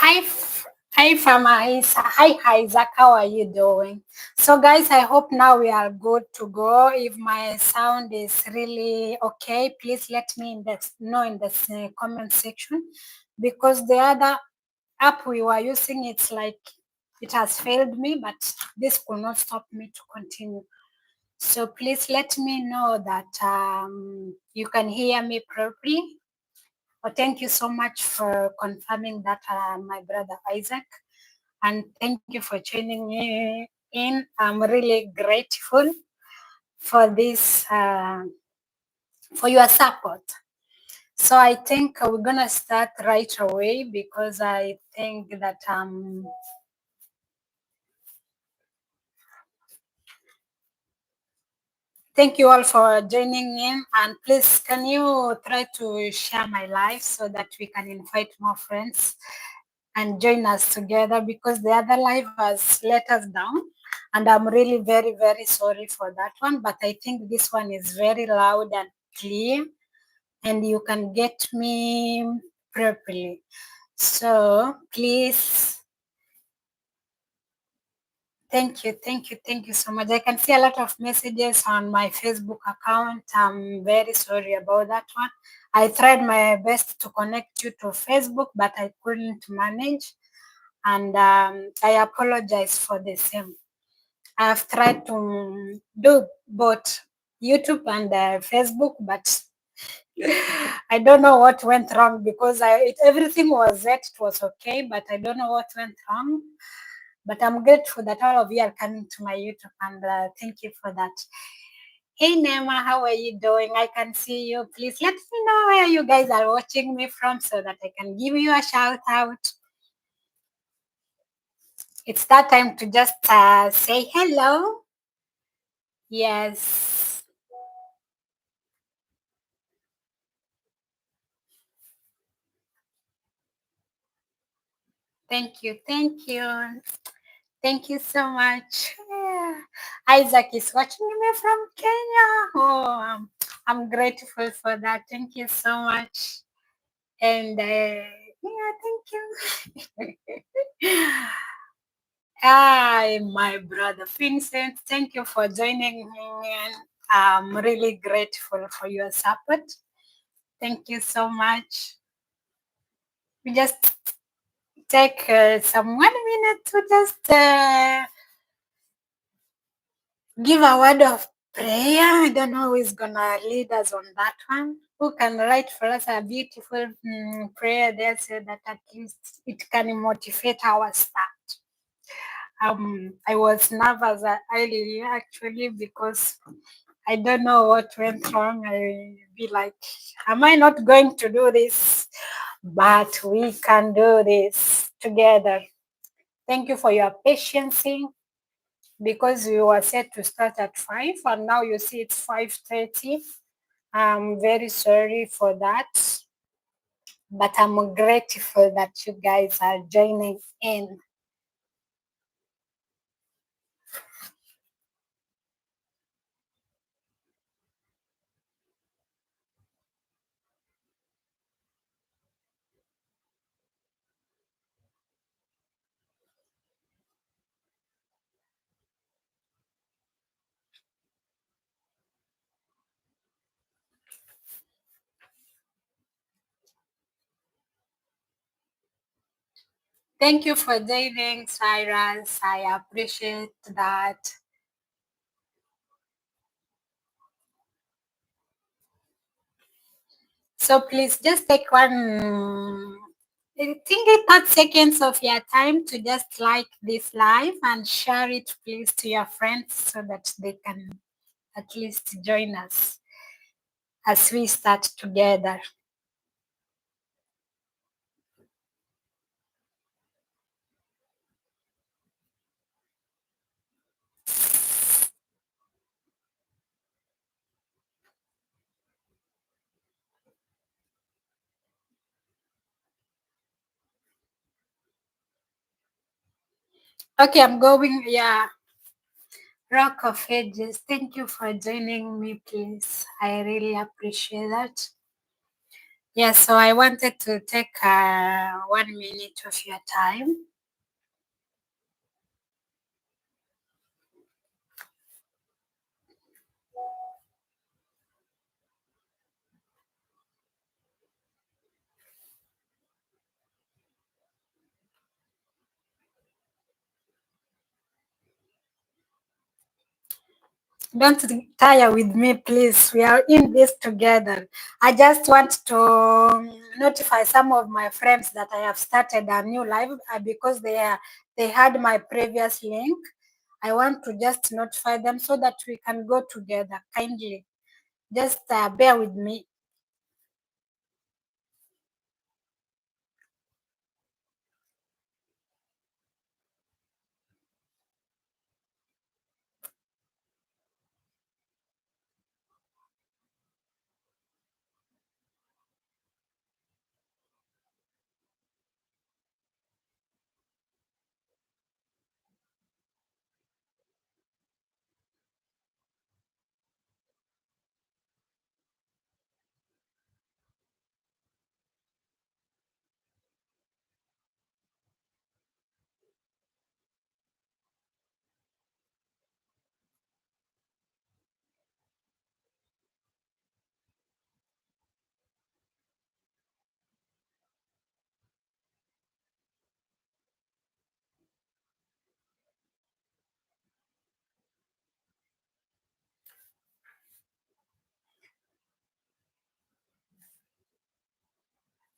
Hi, Fama Isa. Hi, Isaac. How are you doing? So, guys, I hope now we are good to go. If my sound is really okay, please let me know in the comment section, because the other app we were using, it's like it has failed me, but this could not stop me to continue. So please let me know that you can hear me properly. Well, thank you so much for confirming that, my brother Isaac, and thank you for joining me in. I'm really grateful for this, for your support. So I think we're gonna start right away, because I think that thank you all for joining in, and please can you try to share my live so that we can invite more friends and join us together, because the other live has let us down, and I'm really very, very sorry for that one. But I think this one is very loud and clear, and you can get me properly. So please, thank you so much. I can see a lot of messages on my Facebook account. I'm very sorry about that one. I tried my best to connect you to Facebook, but I couldn't manage, and I apologize for the same. I've tried to do both YouTube and Facebook, but I don't know what went wrong, because everything was set, it was okay, but I don't know what went wrong. But I'm grateful that all of you are coming to my YouTube, and thank you for that. Hey Nema, how are you doing? I can see you. Please let me know where you guys are watching me from, so that I can give you a shout out. It's that time to just say hello. Yes. Thank you. Thank you. Thank you so much. Yeah. Isaac is watching me from Kenya. Oh, I'm grateful for that. Thank you so much. And yeah, thank you. Hi, my brother Vincent. Thank you for joining me. And I'm really grateful for your support. Thank you so much. We just take some 1 minute to just give a word of prayer. I don't know who is gonna lead us on that one. Who can write for us a beautiful prayer there, so that at least it can motivate our start. I was nervous earlier, actually, because I don't know what went wrong. I be like, am I not going to do this? But we can do this together. Thank you for your patience, because we were set to start at 5, and now you see it's 5:30. I'm very sorry for that, but I'm grateful that you guys are joining in. Thank you for joining, Cyrus. I appreciate that. So please just take I think 30 seconds of your time to just like this live and share it, please, to your friends, so that they can at least join us as we start together. Okay, I'm going. Yeah. Rock of Ages, thank you for joining me, please. I really appreciate that. Yes, so I wanted to take 1 minute of your time. Don't tire with me, please. We are in this together. I just want to notify some of my friends that I have started a new live because they had my previous link. I want to just notify them so that we can go together. Kindly, just bear with me.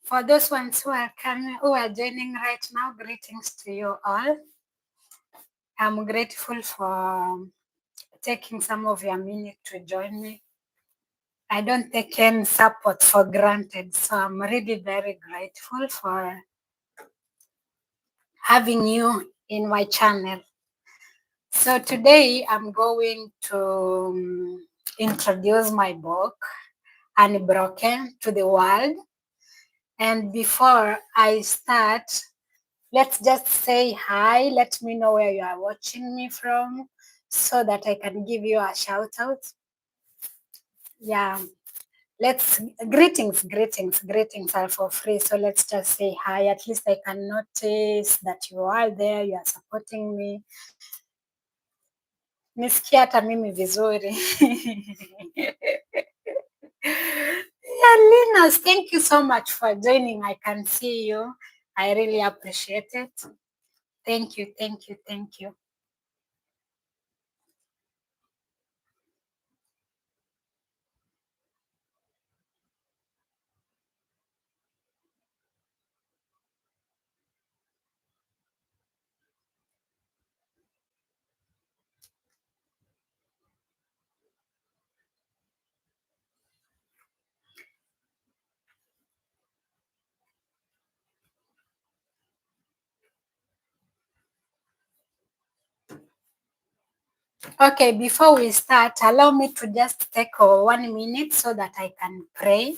For those ones who are coming, who are joining right now, greetings to you all. I'm grateful for taking some of your minute to join me. I don't take any support for granted, so I'm really very grateful for having you in my channel. So today I'm going to introduce my book, Unbroken, to the world. And before I start, let's just say hi. Let me know where you are watching me from so that I can give you a shout out. Yeah, let's greetings are for free. So let's just say hi. At least I can notice that you are there, you are supporting me. Nisikia hata mimi vizuri. Yeah, Linus, thank you so much for joining. I can see you. I really appreciate it. Thank you, thank you, thank you. Okay, before we start, allow me to just take 1 minute so that I can pray,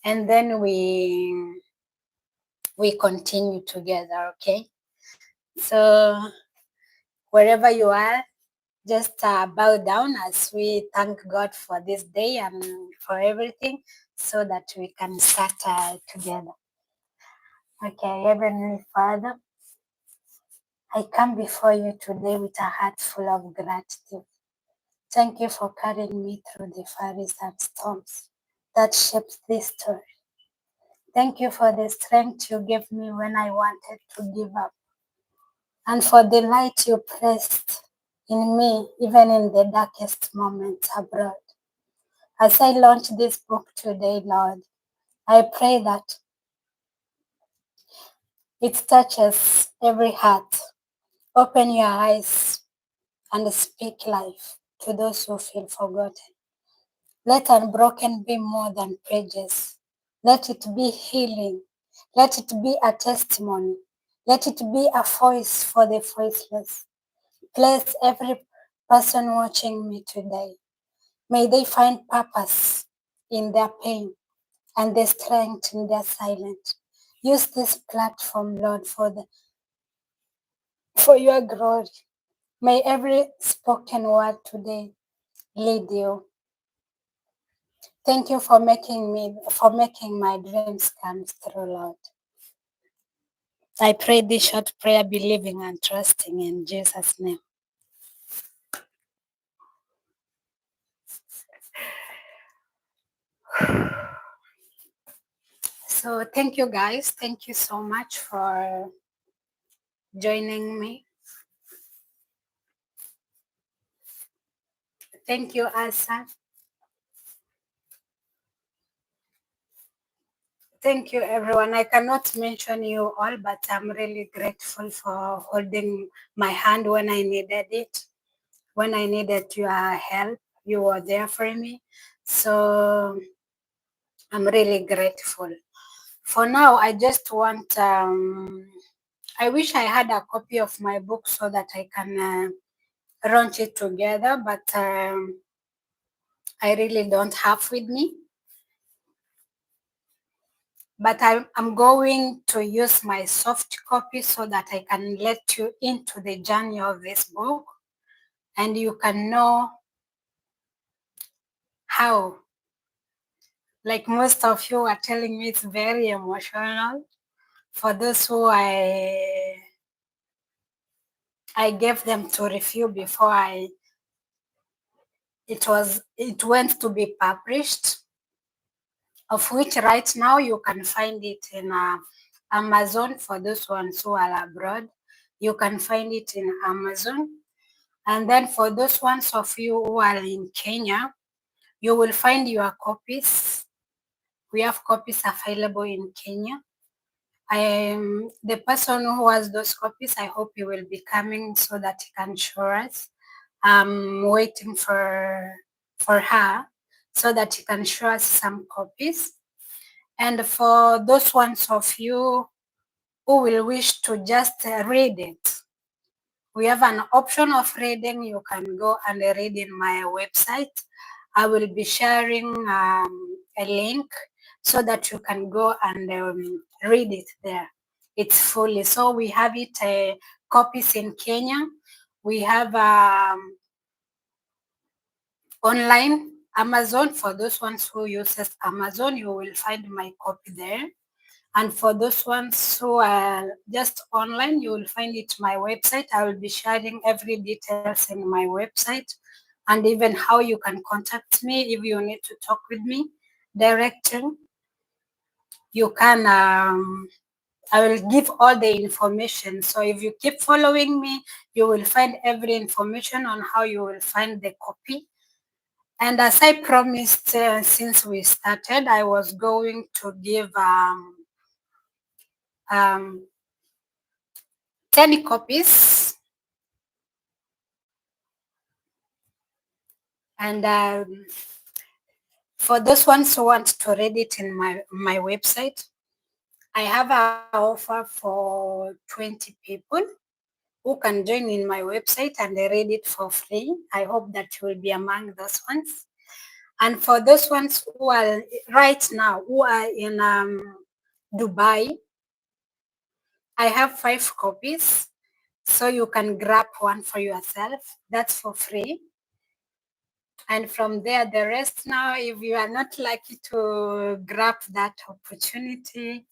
and then we continue together. Okay, so wherever you are, just bow down as we thank God for this day and for everything, so that we can start together. Okay, Heavenly Father, I come before you today with a heart full of gratitude. Thank you for carrying me through the fires and storms that shaped this story. Thank you for the strength you gave me when I wanted to give up, and for the light you placed in me, even in the darkest moments abroad. As I launch this book today, Lord, I pray that it touches every heart. Open your eyes and speak life to those who feel forgotten. Let Unbroken be more than pages. Let it be healing. Let it be a testimony. Let it be a voice for the voiceless. Bless every person watching me today. May they find purpose in their pain and the strength in their silence. Use this platform, Lord, for your glory. May every spoken word today lead you Thank you for making my dreams come true, Lord. I pray this short prayer believing and trusting in Jesus' name. So thank you guys. Thank you so much for joining me. Thank you, Asa. Thank you, everyone. I cannot mention you all, but I'm really grateful for holding my hand when I needed it. When I needed your help, you were there for me. So I'm really grateful. For now, I just want, I wish I had a copy of my book so that I can launch it together, but I really don't have with me. But I'm going to use my soft copy so that I can let you into the journey of this book and you can know how. Like most of you are telling me, it's very emotional. For those who I gave them to review before it went to be published, of which right now you can find it in Amazon. For those ones who are abroad, you can find it in Amazon. And then for those ones of you who are in Kenya, you will find your copies. We have copies available in Kenya. I am the person who has those copies. I hope you will be coming so that you can show us. I'm waiting for her so that you can show us some copies. And for those ones of you who will wish to just read it, we have an option of reading. You can go and read in my website. I will be sharing a link so that you can go and read it there. It's fully. So we have it copies in Kenya. We have online Amazon. For those ones who uses Amazon, you will find my copy there. And for those ones who are just online, you will find it my website. I will be sharing every details in my website and even how you can contact me if you need to talk with me directly. You can, I will give all the information. So if you keep following me, you will find every information on how you will find the copy. And as I promised, since we started, I was going to give um, 10 copies. And for those ones who want to read it in my website, I have an offer for 20 people who can join in my website and they read it for free. I hope that you will be among those ones. And for those ones who are right now, who are in Dubai, I have 5 copies. So you can grab one for yourself. That's for free. And from there, the rest now, if you are not lucky to grab that opportunity,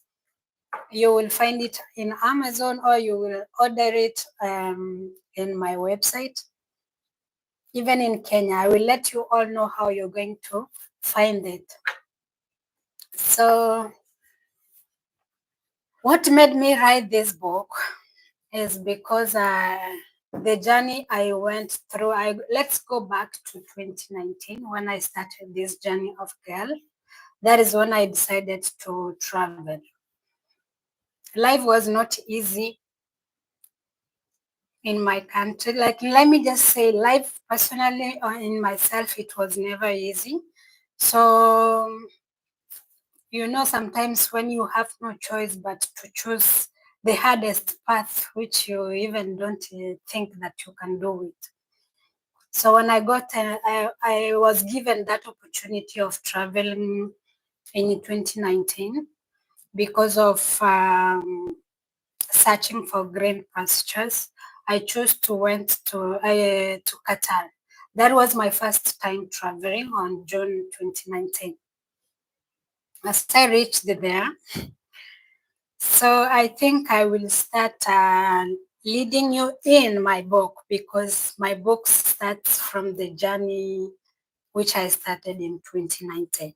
you will find it in Amazon or you will order it in my website. Even in Kenya, I will let you all know how you're going to find it. So what made me write this book is because the journey I went through. Let's go back to 2019 when I started this journey of girl. That is when I decided to travel. Life was not easy in my country. Like, let me just say, life personally or in myself, it was never easy. So, sometimes when you have no choice but to choose the hardest path, which you even don't think that you can do it. So when I got, I was given that opportunity of traveling in 2019 because of searching for green pastures. I chose to went to Qatar. That was my first time traveling on June 2019. As I reached there, so I think I will start leading you in my book because my book starts from the journey which I started in 2019.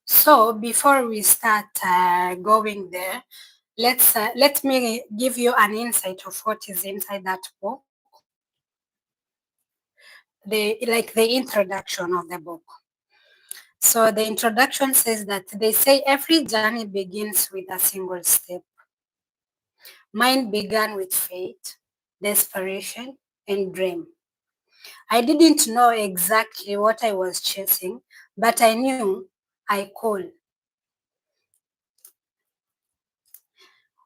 So before we start going there, let me give you an insight of what is inside that book, the introduction of the book. So the introduction says that they say every journey begins with a single step. Mine began with faith, desperation, and dream. I didn't know exactly what I was chasing, but I knew I could.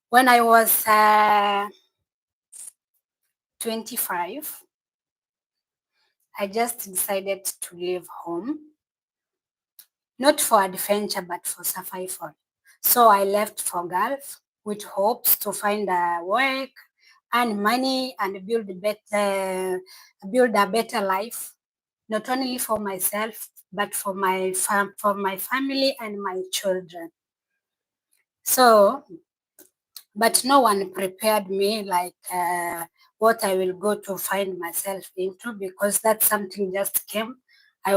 When I was 25, I just decided to leave home, not for adventure, but for survival. So I left for Gulf with hopes to find a work and money and build a better life, not only for myself, but for my family and my children. So, but no one prepared me like what I will go to find myself into because that something just came. I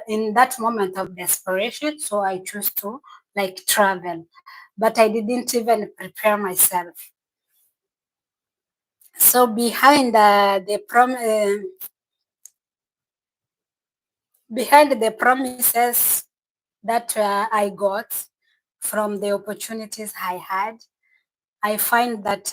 in that moment of desperation, so I chose to like travel, but I didn't even prepare myself. So behind the promises that I got from the opportunities I had, I find that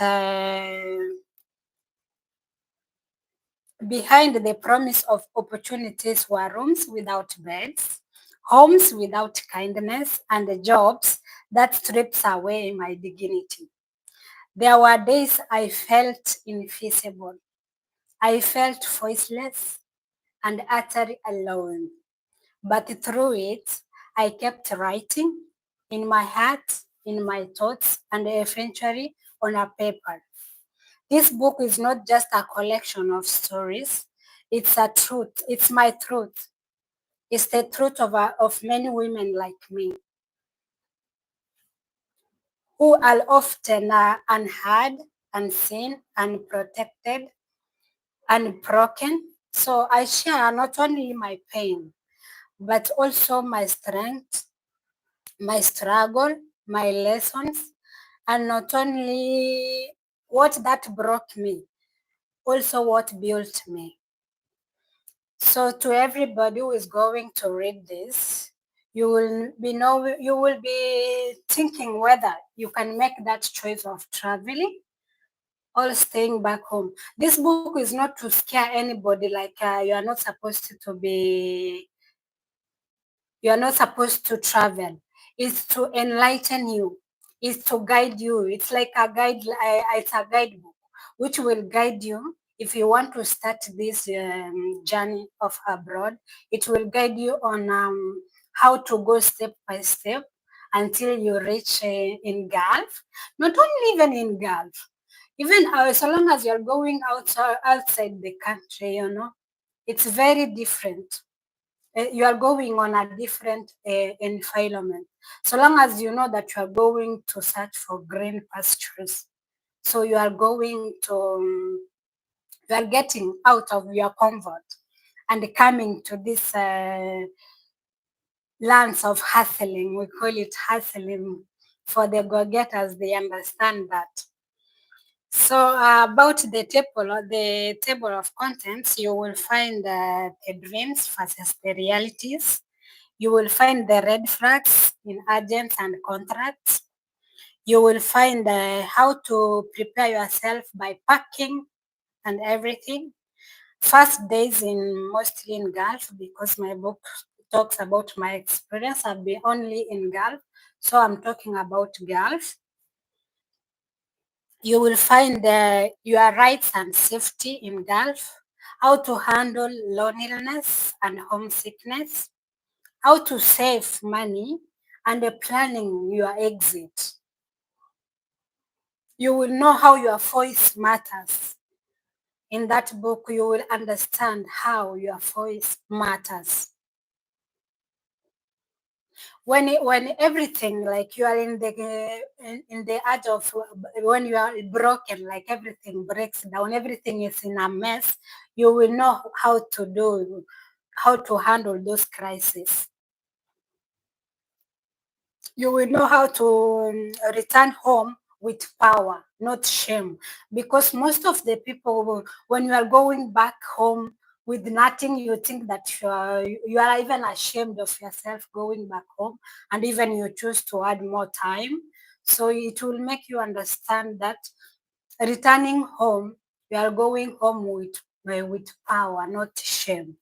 behind the promise of opportunities were rooms without beds, homes without kindness, and jobs that strips away my dignity. There were days I felt invisible. I felt voiceless and utterly alone. But through it, I kept writing in my heart, in my thoughts, and eventually on a paper. This book is not just a collection of stories, it's a truth. It's my truth. It's the truth of many women like me who are often unheard, unseen, unprotected, unbroken. So I share not only my pain, but also my strength, my struggle, my lessons, and not only what that broke me, also what built me. So to everybody who is going to read this, you will be thinking whether you can make that choice of traveling or staying back home. This book is not to scare anybody like you are not supposed you are not supposed to travel. It's to enlighten you. It's to guide you. It's like a guide. It's a guidebook which will guide you if you want to start this journey of abroad. It will guide you on how to go step by step until you reach in Gulf. Not only even in Gulf, even so long as you're going outside the country, it's very different. You are going on a different environment. So long as you know that you are going to search for green pastures, so you are getting out of your comfort and coming to this lands of hustling. We call it hustling for the go-getters. They understand that. So about the table of contents, you will find the dreams versus the realities. You will find the red flags in agents and contracts. You will find how to prepare yourself by packing and everything. First days in mostly in Gulf because my book talks about my experience. I've been only in Gulf, so I'm talking about Gulf. You will find your rights and safety in Gulf, how to handle loneliness and homesickness, how to save money, and planning your exit. You will know how your voice matters. In that book, you will understand how your voice matters. When everything, like you are in the edge of, when you are broken, like everything breaks down, everything is in a mess, you will know how to handle those crises. You will know how to return home with power, not shame. Because most of the people, when you are going back home with nothing, you think that you are even ashamed of yourself going back home, and even you choose to add more time. So it will make you understand that returning home, you are going home with power, not shame.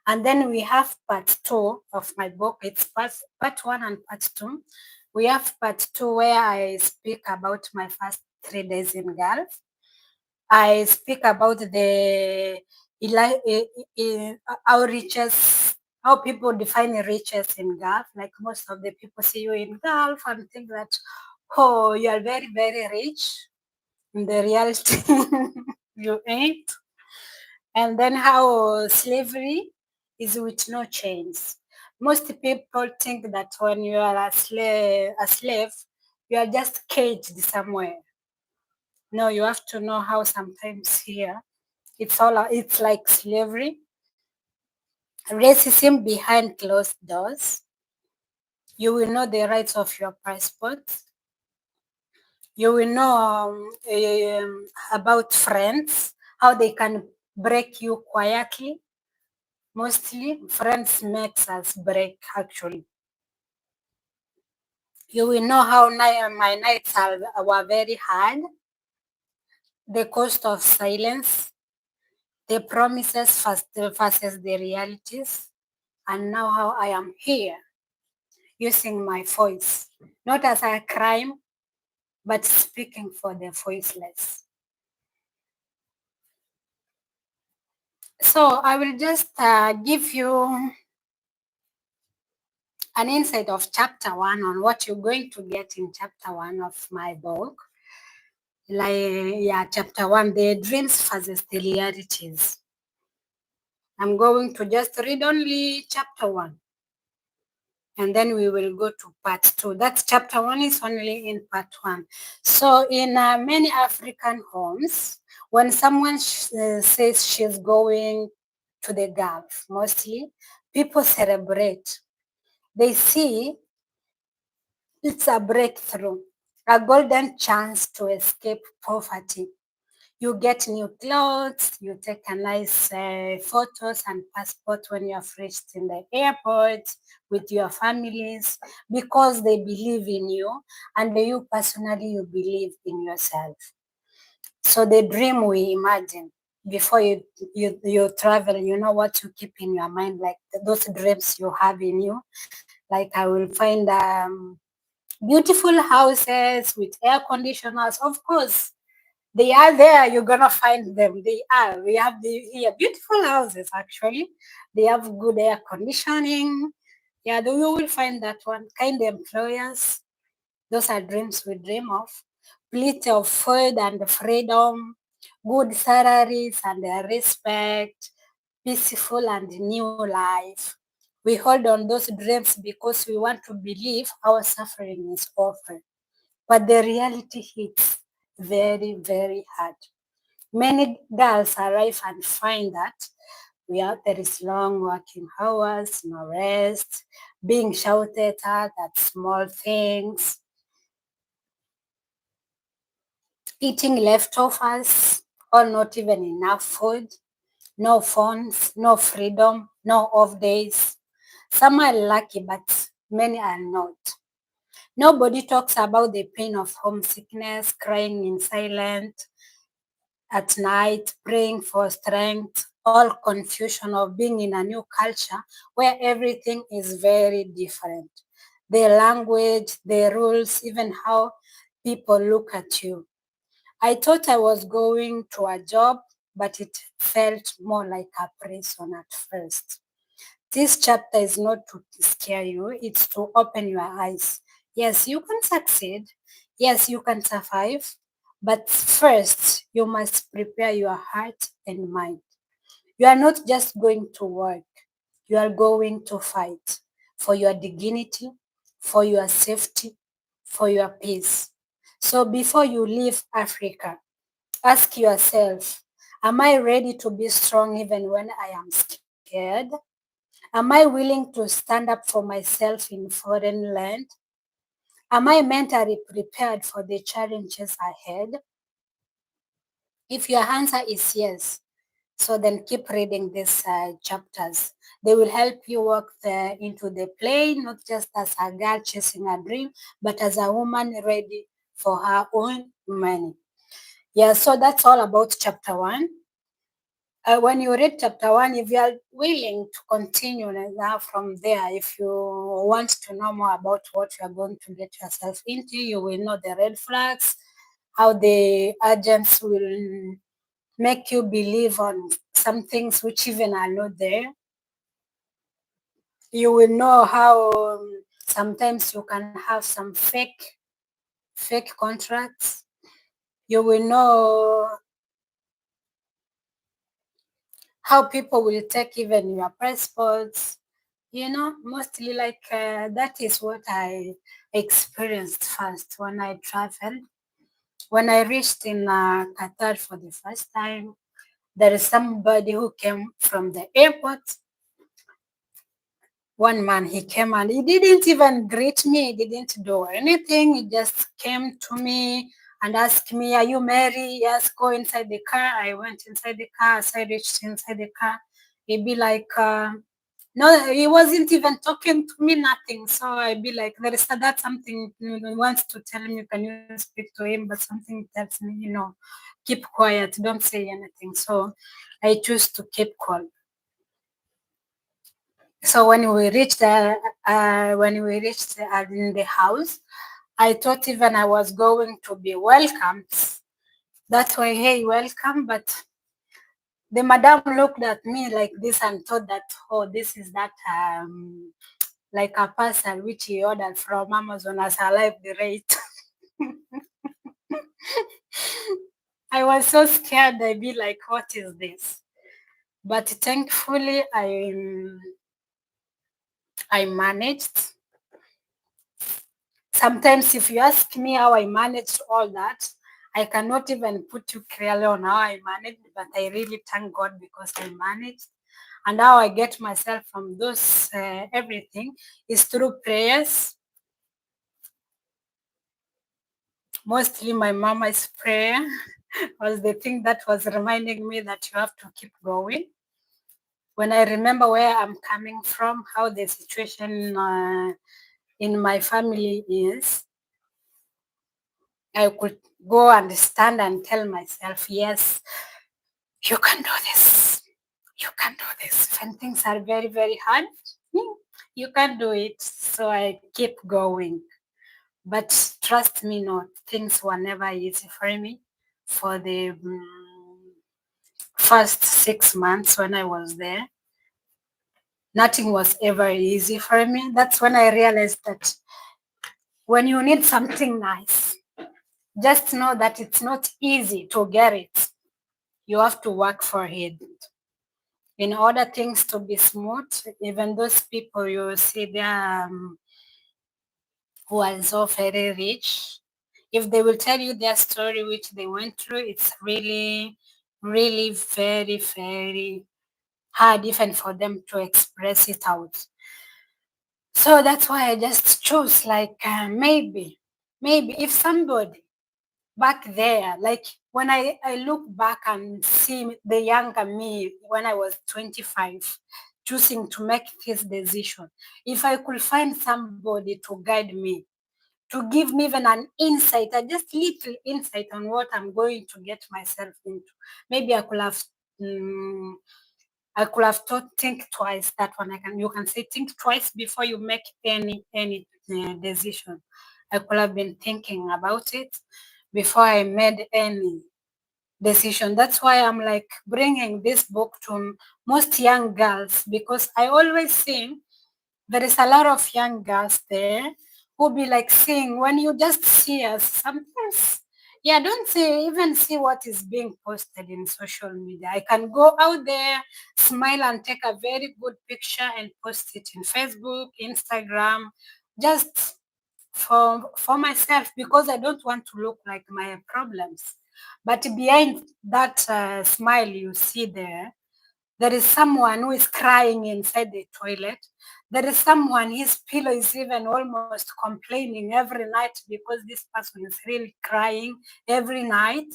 And then we have part two of my book. It's part one and part two. We have part two where I speak about my first 3 days in Gulf. I speak about the outreaches, how people define riches in Gulf. Like most of the people see you in Gulf and think that, oh, you are very, very rich. In the reality, you ain't. And then how slavery is with no chains. Most people think that when you are a slave, you are just caged somewhere. No, you have to know how sometimes here it's like slavery, racism behind closed doors. You will know the rights of your passport. You will know about friends, how they can break you quietly. Mostly, friends makes us break, actually. You will know how my nights were very hard, the cost of silence, the promises versus the realities, and now how I am here using my voice, not as a crime, but speaking for the voiceless. So I will just give you an insight of chapter one on what you're going to get in chapter one of my book. Like, yeah, chapter one, the dreams versus the realities. I'm going to just read only chapter one, and then we will go to part two. That's chapter one is only in part one. So in many African homes, when someone says she's going to the Gulf, mostly people celebrate. They see it's a breakthrough, a golden chance to escape poverty. You get new clothes, you take a nice photos and passport when you have reached in the airport with your families, because they believe in you, and you personally, you believe in yourself. So the dream we imagine before you travel, you know what you keep in your mind, like those dreams you have in you. Like I will find beautiful houses with air conditioners. Of course, they are there. You're gonna find them. They are. We have here beautiful houses. Actually, they have good air conditioning. Yeah, you will find that one. Kind employers. Those are dreams we dream of. Plenty of food and freedom, good salaries and respect, peaceful and new life. We hold on those dreams because we want to believe our suffering is over. But the reality hits very, very hard. Many girls arrive and find that there is long working hours, no rest, being shouted at small things, eating leftovers, or not even enough food, no phones, no freedom, no off days. Some are lucky, but many are not. Nobody talks about the pain of homesickness, crying in silence at night, praying for strength, all confusion of being in a new culture where everything is very different. The language, the rules, even how people look at you. I thought I was going to a job, but it felt more like a prison at first. This chapter is not to scare you, it's to open your eyes. Yes, you can succeed. Yes, you can survive. But first, you must prepare your heart and mind. You are not just going to work, you are going to fight for your dignity, for your safety, for your peace. So before you leave Africa, ask yourself, am I ready to be strong even when I am scared? Am I willing to stand up for myself in foreign land? Am I mentally prepared for the challenges ahead? If your answer is yes, so then keep reading these chapters. They will help you walk into the play, not just as a girl chasing a dream, but as a woman ready for her own money. Yeah, so that's all about chapter one. When you read chapter one, if you are willing to continue now from there, if you want to know more about what you are going to get yourself into, you will know the red flags, how the agents will make you believe on some things which even are not there. You will know how sometimes you can have some fake contracts. You will know how people will take even your passports. Mostly like that is what I experienced first when I traveled. When I reached in Qatar for the first time, there is somebody who came from the airport. One man, he came and he didn't even greet me, he didn't do anything. He just came to me and asked me, "Are you married?" Yes, go inside the car. I went inside the car. As I reached inside the car, he'd be like, no, he wasn't even talking to me, nothing. So I'd be like, there is that something he wants to tell me, can you speak to him? But something tells me, keep quiet, don't say anything. So I choose to keep quiet. So when we reached in the house, I thought even I was going to be welcomed. That way, hey, welcome. But the madam looked at me like this and thought that, oh, this is that like a parcel which he ordered from Amazon as a live the rate. I was so scared. I'd be like, what is this? But thankfully, I managed. Sometimes if you ask me how I managed all that, I cannot even put you clearly on how I managed, but I really thank God because I managed. And how I get myself from those everything is through prayers. Mostly my mama's prayer was the thing that was reminding me that you have to keep going. When I remember where I'm coming from, how the situation in my family is, I could go and stand and tell myself, yes, you can do this. You can do this. When things are very, very hard, you can do it. So I keep going. But trust me not, things were never easy for me for the first 6 months when I was there. Nothing was ever easy for me. That's when I realized that when you need something nice, just know that it's not easy to get it. You have to work for it. In order things to be smooth, even those people you see there who are so very rich, if they will tell you their story which they went through, it's really, really very, very hard even for them to express it out. So that's why I just chose like maybe if somebody back there, like when I look back and see the younger me when I was 25, choosing to make this decision, if I could find somebody to guide me, to give me even an insight, a just little insight on what I'm going to get myself into, maybe mm, I could have thought, think twice. That one you can say think twice before you make any decision. I could have been thinking about it, before I made any decision. That's why I'm like bringing this book to most young girls, because I always see there is a lot of young girls there who be like seeing when you just see us sometimes. Yeah, don't see even see what is being posted in social media. I can go out there, smile and take a very good picture and post it in Facebook, Instagram, just for myself, because I don't want to look like my problems. But behind that smile you see there is someone who is crying inside the toilet. There is someone, his pillow is even almost complaining every night because this person is really crying every night.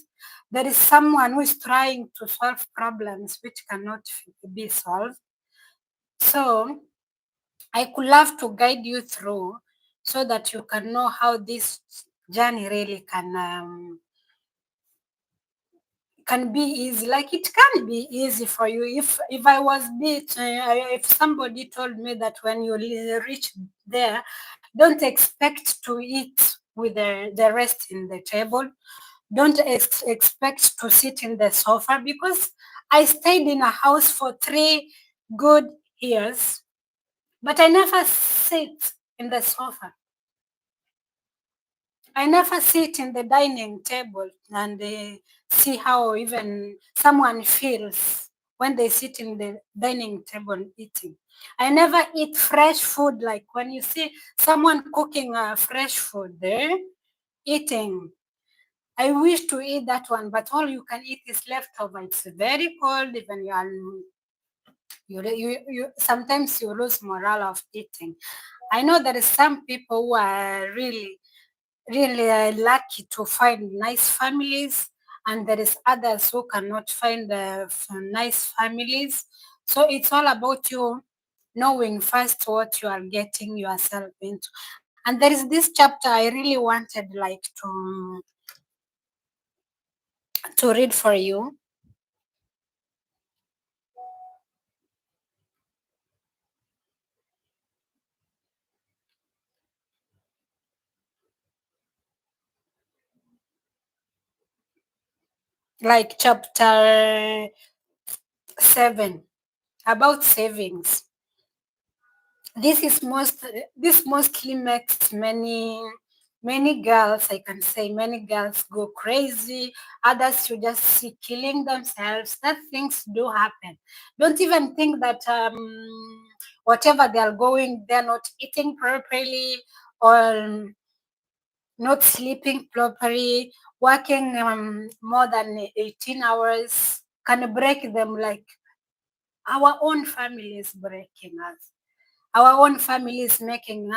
There is someone who is trying to solve problems which cannot be solved. So I could love to guide you through so that you can know how this journey really can be easy. Like it can be easy for you. If I was bit, if somebody told me that when you reach there, don't expect to eat with the rest in the table. Don't expect to sit in the sofa, because I stayed in a house for 3 good years, but I never sit in the sofa. I never sit in the dining table and see how even someone feels when they sit in the dining table eating. I never eat fresh food, like when you see someone cooking fresh food there, eating. I wish to eat that one, but all you can eat is leftover. It's very cold, even you sometimes you lose morale of eating. I know there is some people who are really lucky to find nice families, and there is others who cannot find nice families. So it's all about you knowing first what you are getting yourself into. And there is this chapter I really wanted like to read for you, like chapter 7 about savings. This mostly makes many girls, I can say many girls, go crazy. Others, you just see killing themselves. That things do happen. Don't even think that whatever they are going, they're not eating properly, or not sleeping properly, working more than 18 hours can break them. Like our own family is breaking us. Our own family is making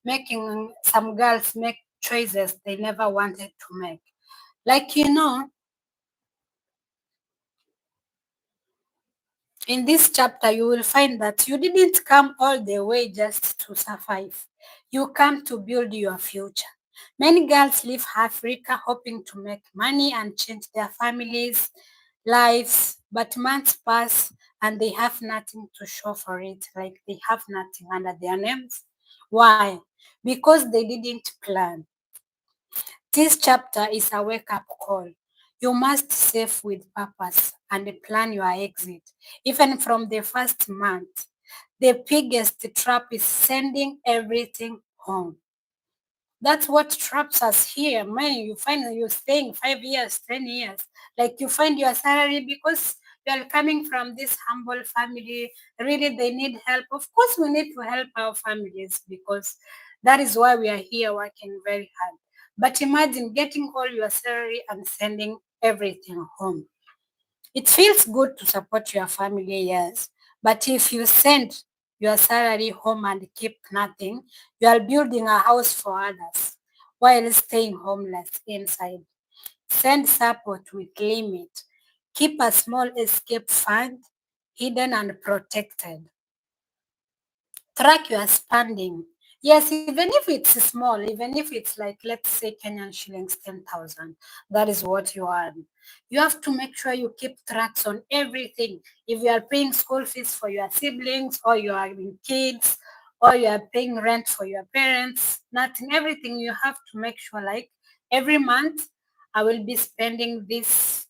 making some girls make choices they never wanted to make. Like, in this chapter, you will find that you didn't come all the way just to survive. You come to build your future. Many girls leave Africa hoping to make money and change their families' lives, but months pass and they have nothing to show for it. Like they have nothing under their names. Why? Because they didn't plan. This chapter is a wake up call. You must save with purpose and plan your exit, even from the first month. The biggest trap is sending everything home. That's what traps us here. Man, you find you staying 5 years, 10 years. Like you find your salary because you are coming from this humble family. Really, they need help. Of course, we need to help our families because that is why we are here working very hard. But imagine getting all your salary and sending everything home. It feels good to support your family, yes. But if you send your salary home and keep nothing, you are building a house for others while staying homeless inside. Send support with limit. Keep a small escape fund hidden and protected. Track your spending. Yes, even if it's small, even if it's like, let's say Kenyan shillings 10,000, that is what you earn. You have to make sure you keep tracks on everything. If you are paying school fees for your siblings, or you are having kids, or you are paying rent for your parents, nothing, everything, you have to make sure like every month I will be spending this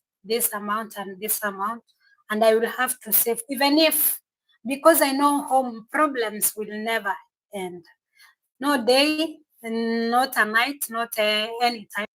amount and this amount, and I will have to save, even if, because I know home problems will never end. No day, not a night, not any time.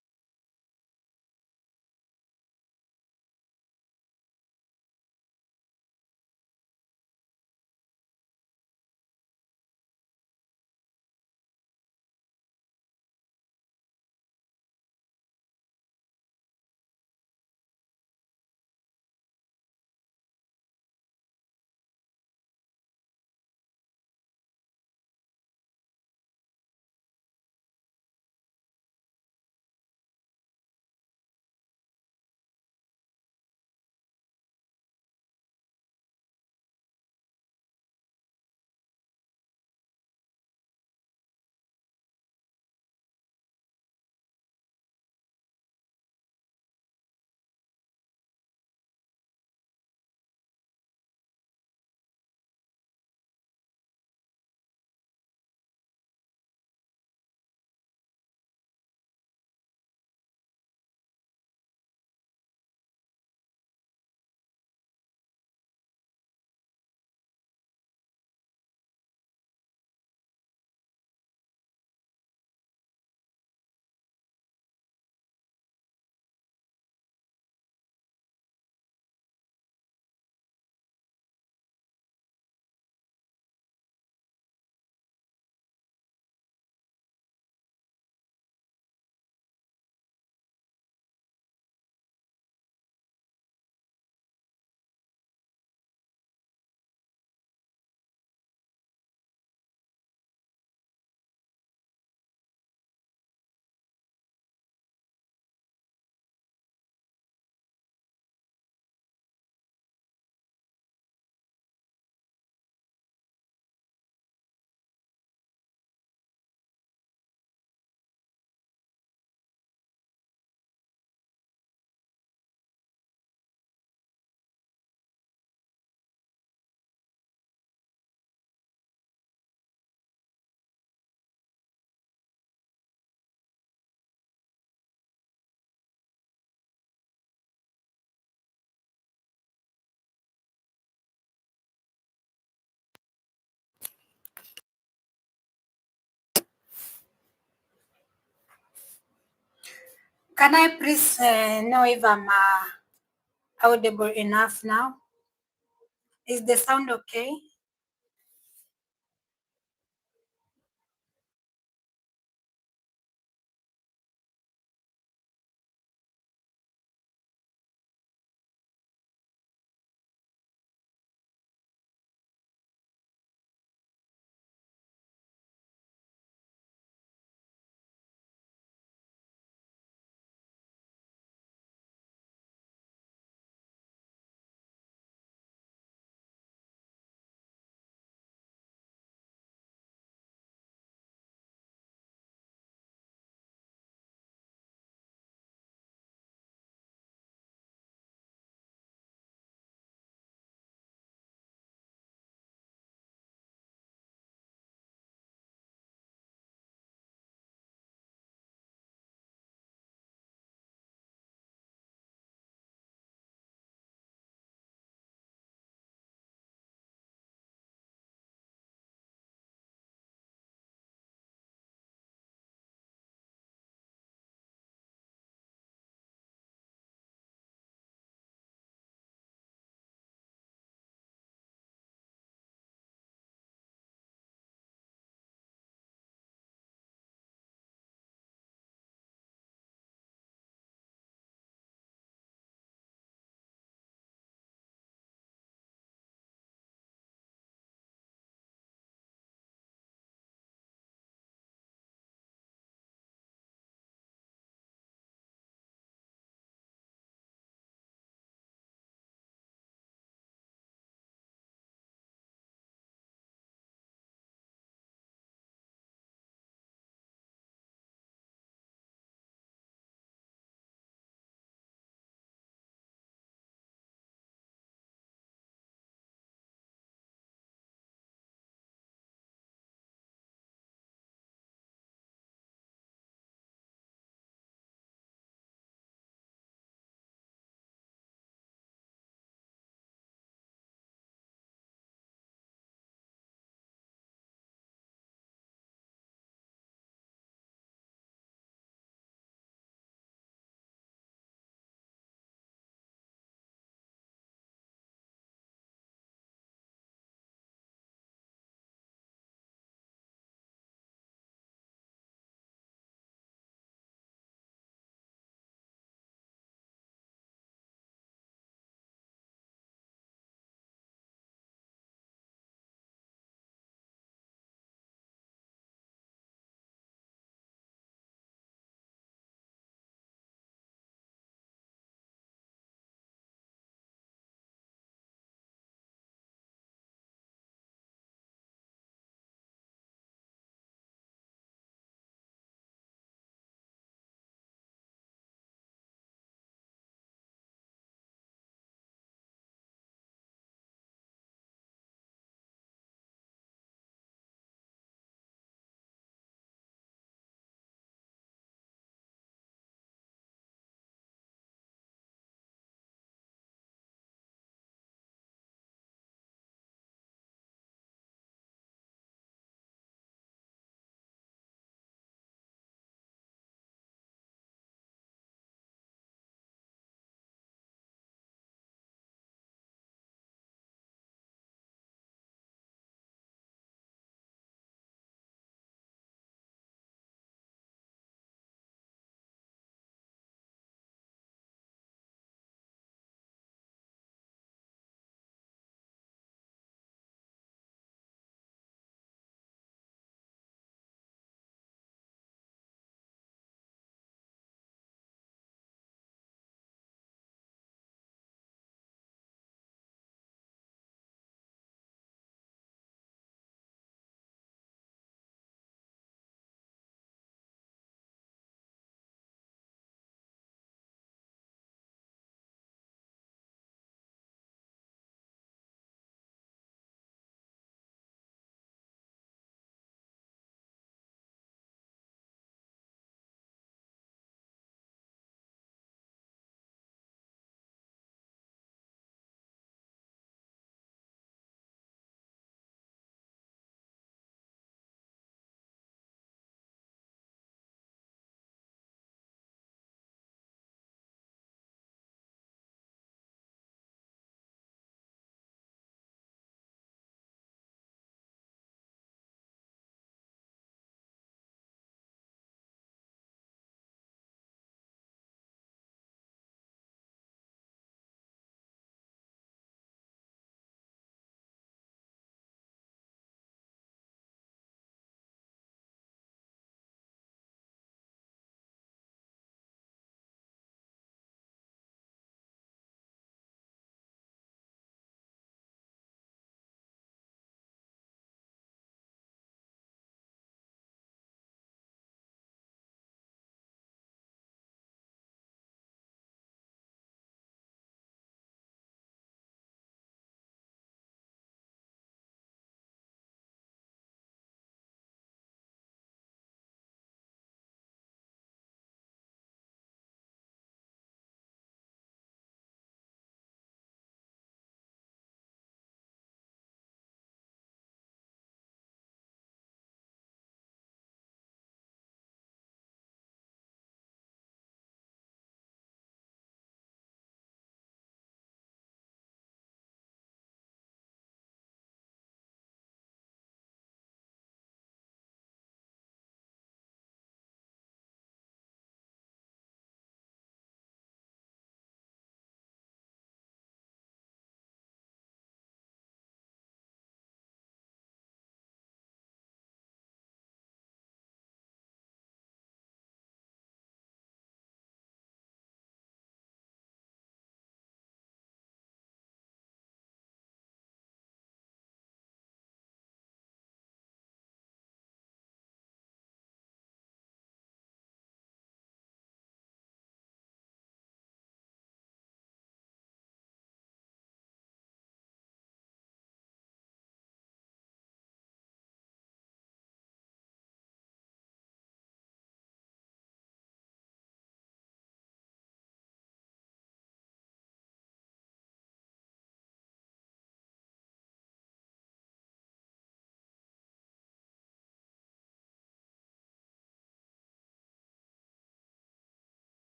Can I please know if I'm audible enough now? Is the sound okay?